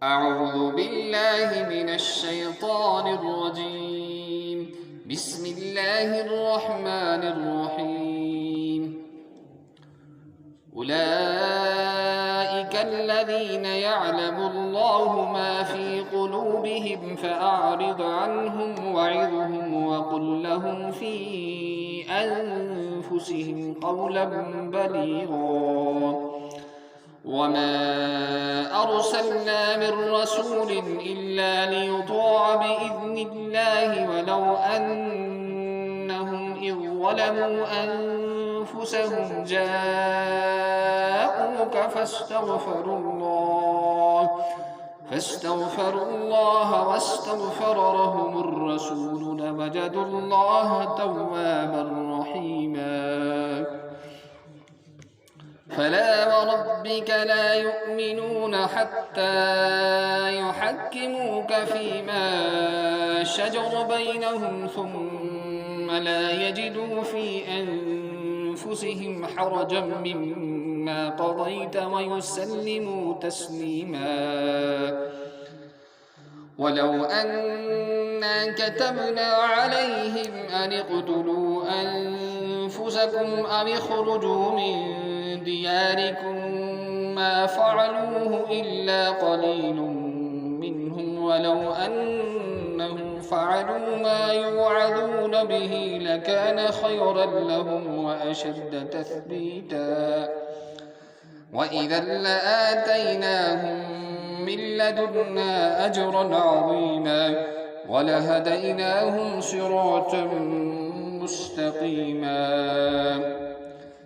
أعوذ بالله من الشيطان الرجيم. بسم الله الرحمن الرحيم. أولئك الذين يعلم الله ما في قلوبهم فأعرض عنهم وعظهم وقل لهم في أنفسهم قولا بليغا. وما أرسلنا من رسول إلا ليطاع بإذن الله ولو أنهم إذ ظلموا أنفسهم جاءوك فاستغفروا الله واستغفر لهم الرسول لوجدوا الله توابا رحيما. فلا وربك لا يؤمنون حتى يحكموك فيما شجر بينهم ثم لا يجدوا في أنفسهم حرجا مما قضيت ويسلموا تسليما. ولو أنا كتبنا عليهم أن اقتلوا أنفسكم أو اخرجوا من دياركم ما فعلوه إلا قليل منهم ولو أنهم فعلوا ما يوعظون به لكان خيرا لهم وأشد تثبيتا. وإذا لآتيناهم من لدنا أجرا عظيما ولهديناهم صراطا مستقيما.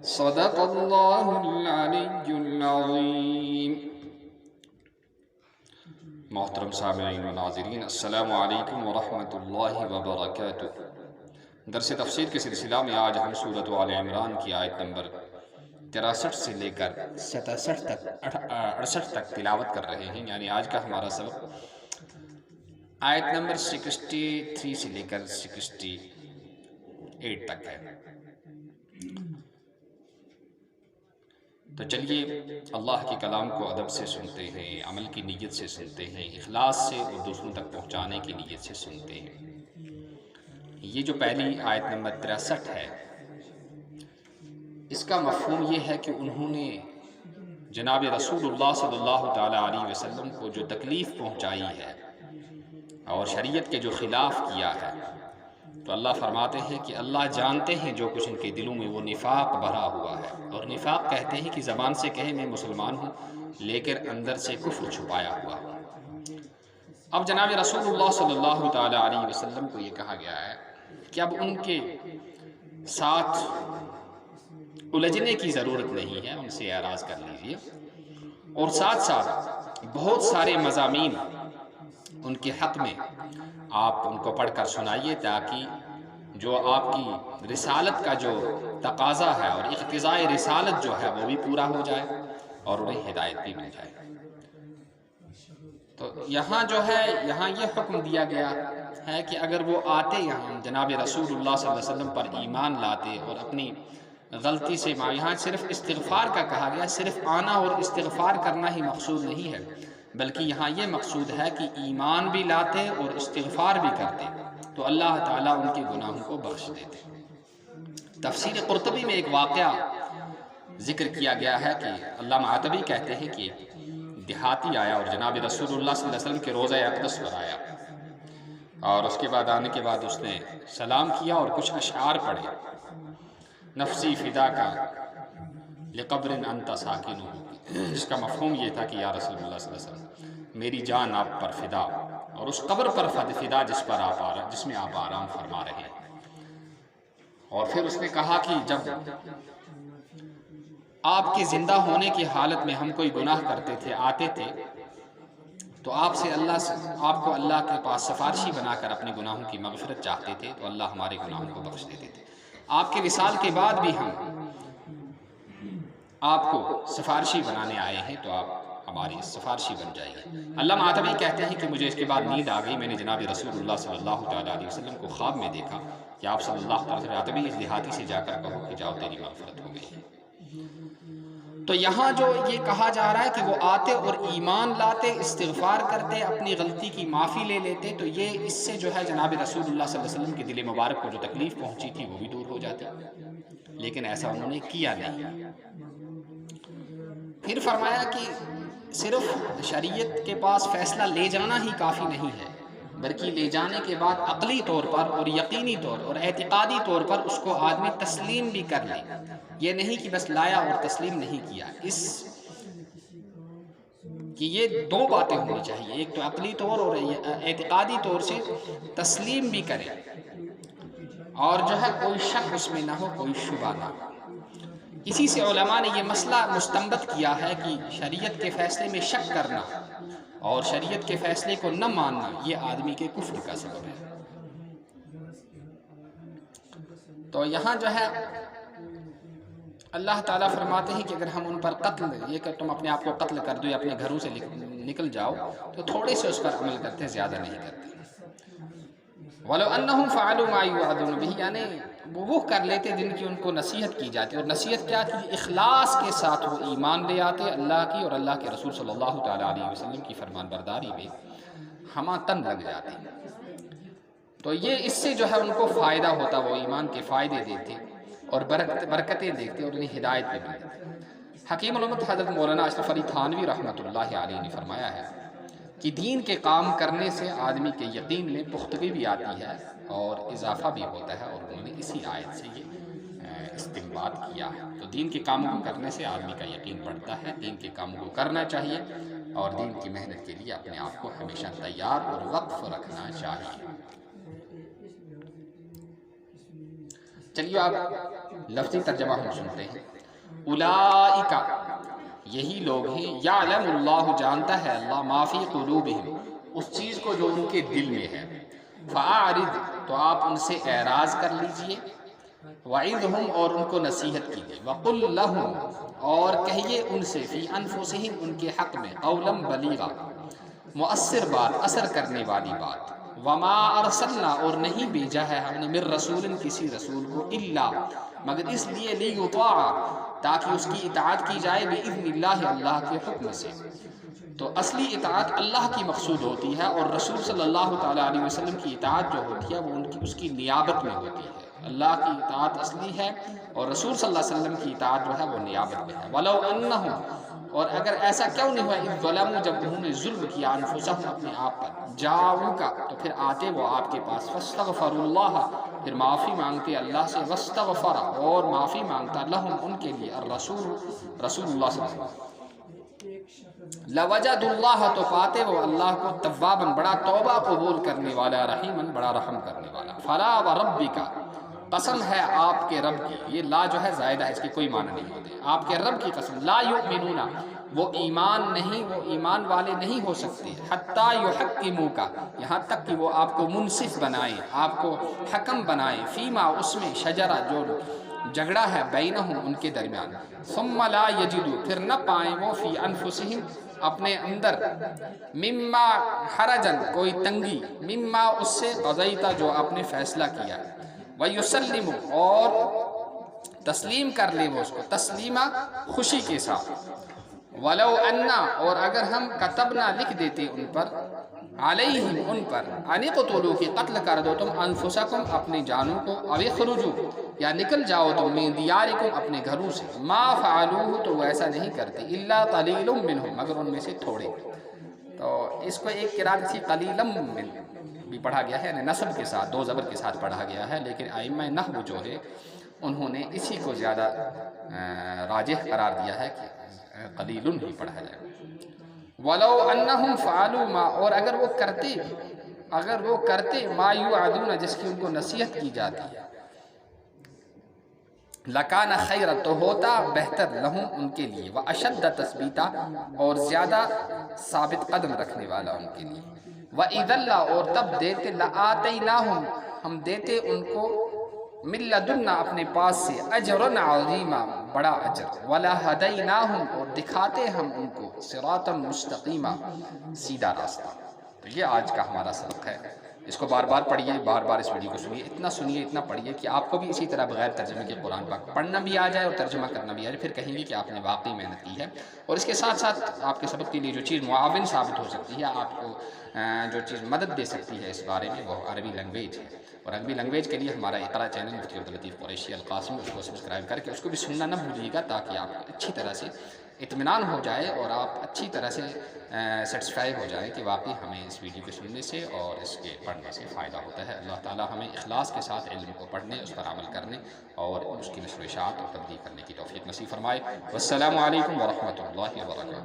صدق اللہ العلی العظیم. محترم سامعین و ناظرین، السلام علیکم ورحمۃ اللہ وبرکاتہ. درس تفسیر کے سلسلہ میں آج ہم سورۃ آل عمران کی آیت نمبر 63 سے لے کر 68 تک تلاوت کر رہے ہیں. یعنی آج کا ہمارا سبق آیت نمبر 63 سے لے کر 68 تک ہے. تو چلیے اللہ کے کلام کو ادب سے سنتے ہیں، عمل کی نیت سے سنتے ہیں، اخلاص سے اور دوسروں تک پہنچانے کی نیت سے سنتے ہیں. یہ جو پہلی آیت نمبر 63 ہے، اس کا مفہوم یہ ہے کہ انہوں نے جناب رسول اللہ صلی اللہ تعالیٰ علیہ وسلم کو جو تکلیف پہنچائی ہے اور شریعت کے جو خلاف کیا ہے، تو اللہ فرماتے ہیں کہ اللہ جانتے ہیں جو کچھ ان کے دلوں میں وہ نفاق بھرا ہوا ہے. اور نفاق کہتے ہیں کہ زبان سے کہے میں مسلمان ہوں لیکن اندر سے کفر چھپایا ہوا. اب جناب رسول اللہ صلی اللہ تعالیٰ علیہ وسلم کو یہ کہا گیا ہے کہ اب ان کے ساتھ الجھنے کی ضرورت نہیں ہے، ان سے اعراض کر لیجئے. اور ساتھ ساتھ بہت سارے مضامین ان کے حق میں آپ ان کو پڑھ کر سنائیے تاکہ جو آپ کی رسالت کا جو تقاضا ہے اور اقتضاء رسالت جو ہے وہ بھی پورا ہو جائے اور انہیں ہدایت بھی مل جائے. تو یہاں جو ہے یہاں یہ حکم دیا گیا ہے کہ اگر وہ آتے یہاں جناب رسول اللہ صلی اللہ علیہ وسلم پر ایمان لاتے اور اپنی غلطی سے یہاں صرف استغفار کا کہا گیا، صرف آنا اور استغفار کرنا ہی مقصود نہیں ہے بلکہ یہاں یہ مقصود ہے کہ ایمان بھی لاتے اور استغفار بھی کرتے تو اللہ تعالیٰ ان کے گناہوں کو بخش دیتے. تفسیر قرطبی میں ایک واقعہ ذکر کیا گیا ہے کہ علامہ عتبی کہتے ہیں کہ دیہاتی آیا اور جناب رسول اللہ صلی اللہ علیہ وسلم کے روضہ اقدس پر آیا اور اس کے بعد آنے کے بعد اس نے سلام کیا اور کچھ اشعار پڑھے. نفسی فدا کا لقبر انت ساکن، جس کا مفہوم یہ تھا کہ یا رسول اللہ صلی اللہ علیہ وسلم میری جان آپ پر فدا اور اس قبر پر فدا جس میں آپ آرام فرما رہے ہیں. اور پھر اس نے کہا کہ جب آپ کے زندہ ہونے کی حالت میں ہم کوئی گناہ کرتے تھے آتے تھے تو آپ کو اللہ کے پاس سفارشی بنا کر اپنے گناہوں کی مغفرت چاہتے تھے تو اللہ ہمارے گناہوں کو بخش دیتے تھے. آپ کے وصال کے بعد بھی ہم آپ کو سفارشی بنانے آئے ہیں تو آپ ہماری سفارشی بن جائے گی. علامہ عتبی کہتے ہیں کہ مجھے اس کے بعد نیند آ گئی. میں نے جناب رسول اللہ صلی اللہ تعالیٰ علیہ وسلم کو خواب میں دیکھا کہ آپ صلی اللہ تعالیٰ علیہ وسلم عتبی اس دیہاتی سے جا کر کہو کہ جاؤ تیری مغفرت ہو گئی. تو یہاں جو یہ کہا جا رہا ہے کہ وہ آتے اور ایمان لاتے، استغفار کرتے، اپنی غلطی کی معافی لے لیتے، تو یہ اس سے جو ہے جناب رسول اللہ صلی اللہ علیہ وسلم کے دل مبارک کو جو تکلیف پہنچی تھی وہ بھی دور ہو جاتی، لیکن ایسا انہوں نے کیا نہیں۔ پھر فرمایا کہ صرف شریعت کے پاس فیصلہ لے جانا ہی کافی نہیں ہے، بلکہ لے جانے کے بعد عقلی طور پر اور یقینی طور اور اعتقادی طور پر اس کو آدمی تسلیم بھی کر لے۔ یہ نہیں کہ بس لایا اور تسلیم نہیں کیا، اس کہ یہ دو باتیں ہونی چاہیے، ایک تو عقلی طور اور اعتقادی طور سے تسلیم بھی کرے، اور جو ہے کوئی شک اس میں نہ ہو، کوئی شبہ نہ ہو۔ اسی سے علماء نے یہ مسئلہ مستنبط کیا ہے کہ شریعت کے فیصلے میں شک کرنا اور شریعت کے فیصلے کو نہ ماننا یہ آدمی کے کفر کا سبب ہے۔ تو یہاں جو ہے اللہ تعالیٰ فرماتے ہیں کہ اگر ہم ان پر قتل، یہ کہ تم اپنے آپ کو قتل کر دو یا اپنے گھروں سے نکل جاؤ، تو تھوڑے سے اس پر عمل کرتے، زیادہ نہیں کرتے۔ وَلَوْ أَنَّهُمْ فَعَلُوا مَا يُوعَظُونَ بِهِ، یعنی وہ کر لیتے جن کی ان کو نصیحت کی جاتی، اور نصیحت کیا کہ اخلاص کے ساتھ وہ ایمان لے آتے اللہ کی اور اللہ کے رسول صلی اللہ تعالیٰ علیہ وسلم کی فرمان برداری میں ہمہ تن لگ جاتے، تو یہ اس سے جو ہے ان کو فائدہ ہوتا، وہ ایمان کے فائدے دیتے اور برکتیں دیکھتے اور انہیں ہدایت بھی ملتی۔ حکیم الامت حضرت مولانا اشرف علی تھانوی رحمۃ اللہ علیہ نے فرمایا ہے کہ دین کے کام کرنے سے آدمی کے یقین میں پختگی بھی آتی ہے اور اضافہ بھی ہوتا ہے، اور انہوں نے اسی آیت سے یہ استنباط کیا ہے۔ تو دین کے کاموں کو کرنے سے آدمی کا یقین بڑھتا ہے، دین کے کاموں کو کرنا چاہیے اور دین کی محنت کے لیے اپنے آپ کو ہمیشہ تیار اور وقف رکھنا چاہیے۔ چلیے آپ لفظی ترجمہ ہم سنتے ہیں۔ اولئک، یہی لوگ ہیں، یعلم اللہ، جانتا ہے اللہ، ما فی قلوبہم، اس چیز کو جو ان کے دل میں ہے، فاعرض، تو آپ ان سے اعراض کر لیجئے، وعظہم، اور ان کو نصیحت کیجئے، وقل لہم، اور کہیے ان سے، فی انفسہم، ان کے حق میں، قولا بلیغا، مؤثر بات، اثر کرنے والی بات، وما ارسلنا، اور نہیں بھیجا ہے ہم نے، من رسول، کسی رسول کو، الا، مگر اس لیے، لیطاع، تاکہ اس کی اطاعت کی جائے، باذن اللہ، اللہ کے حکم سے۔ تو اصلی اطاعت اللہ کی مقصود ہوتی ہے، اور رسول صلی اللہ تعالیٰ علیہ وسلم کی اطاعت جو ہوتی ہے وہ اس کی نیابت میں ہوتی ہے۔ اللہ کی اطاعت اصلی ہے اور رسول صلی اللہ علیہ وسلم کی اطاعت جو ہے وہ نیابت میں ہے۔ وَلَوْ أَنَّهُمْ، اور اگر ایسا کیوں نہیں ہوا، اذ ظلموا، جب انہوں نے ظلم کیا، انفسہم، اپنے آپ پر، جاؤکا، تو پھر آتے وہ آپ کے پاس، فاستغفروا اللہ، پھر معافی مانگتے اللہ سے، واستغفر، اور معافی مانگتا لہم، ان کے لیے، الرسول، رسول اللہ صلی اللہ علیہ وسلم، لوجدوا اللہ، تو پاتے وہ اللہ کو، توابا، بڑا توبہ قبول کرنے والا، رحیما، بڑا رحم کرنے والا۔ فلا وربک، قسم ہے آپ کے رب کی، یہ لا جو ہے زائدہ ہے، اس کے کوئی معنی نہیں ہوتے، آپ کے رب کی قسم، لا یؤمنون، وہ ایمان نہیں، وہ ایمان والے نہیں ہو سکتے، حتی یحکموک، یہاں تک کہ وہ آپ کو منصف بنائیں، آپ کو حکم بنائیں، فیما، اس میں، شجرہ، جو جھگڑا ہے، بینہم، ان کے درمیان، ثم لا یجدوا، پھر نہ پائیں وہ، فی انفسہم، اپنے اندر، مما حرجن، کوئی تنگی، مما، اس سے، قضیتا، جو آپ نے فیصلہ کیا، وَيُسَلِّمُ، اور تسلیم کر لیں وہ اس کو، تسلیمہ، خوشی کے ساتھ۔ وَلَوْ أَنَّا، اور اگر ہم کتبنا، لکھ دیتے ان پر، علیہم، ان پر، ان اقتلوا، کہ قتل کر دو تم، انفسکم، اپنی جانوں کو، او اخرجوا، یا نکل جاؤ تم، من دیارکم، اپنے گھروں سے، ما فعلوہ، تو وہ ایسا نہیں کرتے، الا قلیل منہم، مگر ان میں سے تھوڑے۔ تو اس کو ایک قرات تھی قلیلم من بھی پڑھا گیا ہے، یعنی نصب کے ساتھ، دو زبر کے ساتھ پڑھا گیا ہے، لیکن ائمہ نحو جو ہے انہوں نے اسی کو زیادہ راجح قرار دیا ہے کہ قلیل ہی پڑھا جائے۔ وَلَوْ أَنَّهُمْ فَعَلُوا مَا، اور اگر وہ کرتے ما یوعدون، جس کی ان کو نصیحت کی جاتی ہے، لَكَانَ خَيْرًا، تو ہوتا بہتر، لہم، ان کے لیے، وَأَشَدَّ تَثْبِيتًا، اور زیادہ ثابت قدم رکھنے والا ان کے لیے، وَإِذًا، اور تب دیتے، لَآتَيْنَاهُمْ، ہم دیتے ان کو، من لدنا، اپنے پاس سے، اجرا عظیما، بڑا اجر، وَلَهَدَيْنَاهُمْ، اور دکھاتے ہم ان کو، صراطا مستقیما، سیدھا راستہ۔ تو یہ آج کا ہمارا سبق ہے۔ اس کو بار بار پڑھیے، بار بار اس ویڈیو کو سنیے، اتنا سنیے، اتنا پڑھیے کہ آپ کو بھی اسی طرح بغیر ترجمے کے قرآن پاک پڑھنا بھی آ جائے اور ترجمہ کرنا بھی آ جائے، پھر کہیں گے کہ آپ نے واقعی محنت کی ہے۔ اور اس کے ساتھ ساتھ آپ کے سبق کے لیے جو چیز معاون ثابت ہو سکتی ہے، آپ کو جو چیز مدد دے سکتی ہے اس بارے میں، وہ عربی لینگویج ہے۔ اور عربی لینگویج کے لیے ہمارا اقرا چینل مفتی عبداللطیف قریشی القاسمی، اس کو سبسکرائب کر کے اس کو بھی سننا نہ بھولیے گا، تاکہ آپ کو اچھی طرح سے اطمینان ہو جائے اور آپ اچھی طرح سے سیٹسفائی ہو جائے کہ واقعی ہمیں اس ویڈیو کے سننے سے اور اس کے پڑھنے سے فائدہ ہوتا ہے۔ اللہ تعالی ہمیں اخلاص کے ساتھ علم کو پڑھنے، اس پر عمل کرنے اور اس کی نشر و اشاعت اور تبلیغ کرنے کی توفیق نصیب فرمائے۔ والسلام علیکم ورحمۃ اللہ وبرکاتہ۔